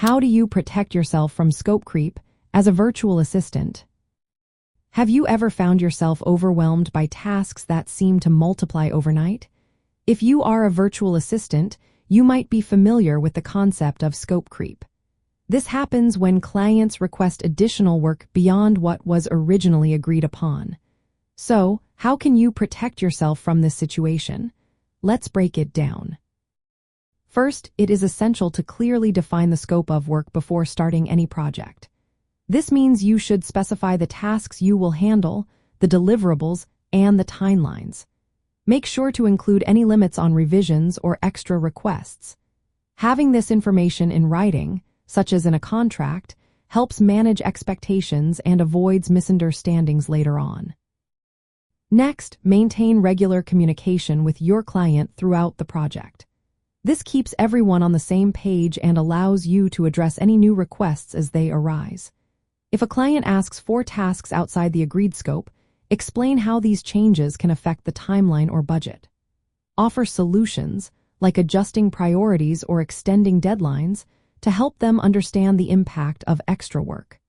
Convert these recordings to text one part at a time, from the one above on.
How do you protect yourself from scope creep as a virtual assistant? Have you ever found yourself overwhelmed by tasks that seem to multiply overnight? If you are a virtual assistant, you might be familiar with the concept of scope creep. This happens when clients request additional work beyond what was originally agreed upon. So, how can you protect yourself from this situation? Let's break it down. First, it is essential to clearly define the scope of work before starting any project. This means you should specify the tasks you will handle, the deliverables, and the timelines. Make sure to include any limits on revisions or extra requests. Having this information in writing, such as in a contract, helps manage expectations and avoids misunderstandings later on. Next, maintain regular communication with your client throughout the project. This keeps everyone on the same page and allows you to address any new requests as they arise. If a client asks for tasks outside the agreed scope, explain how these changes can affect the timeline or budget. Offer solutions, like adjusting priorities or extending deadlines, to help them understand the impact of extra work.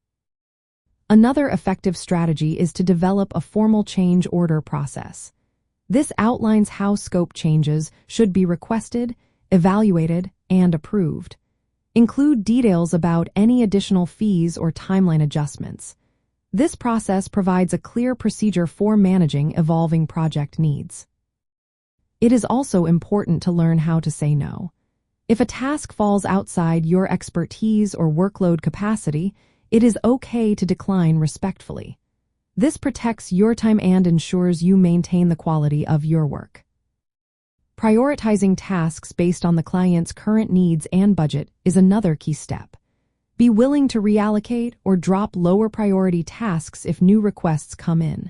Another effective strategy is to develop a formal change order process. This outlines how scope changes should be requested, evaluated, and approved. Include details about any additional fees or timeline adjustments. This process provides a clear procedure for managing evolving project needs. It is also important to learn how to say no. If a task falls outside your expertise or workload capacity, it is okay to decline respectfully. This protects your time and ensures you maintain the quality of your work. Prioritizing tasks based on the client's current needs and budget is another key step. Be willing to reallocate or drop lower priority tasks if new requests come in.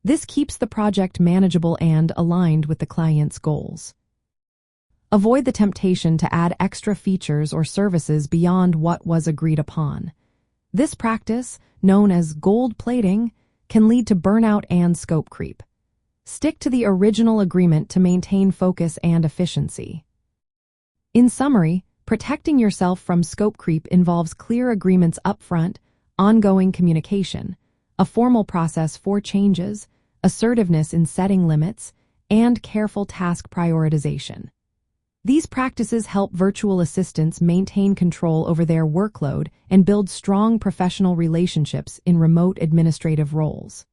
This keeps the project manageable and aligned with the client's goals. Avoid the temptation to add extra features or services beyond what was agreed upon. This practice, known as gold plating, can lead to burnout and scope creep. Stick to the original agreement to maintain focus and efficiency. In summary, protecting yourself from scope creep involves clear agreements upfront, ongoing communication, a formal process for changes, assertiveness in setting limits, and careful task prioritization. These practices help virtual assistants maintain control over their workload and build strong professional relationships in remote administrative roles.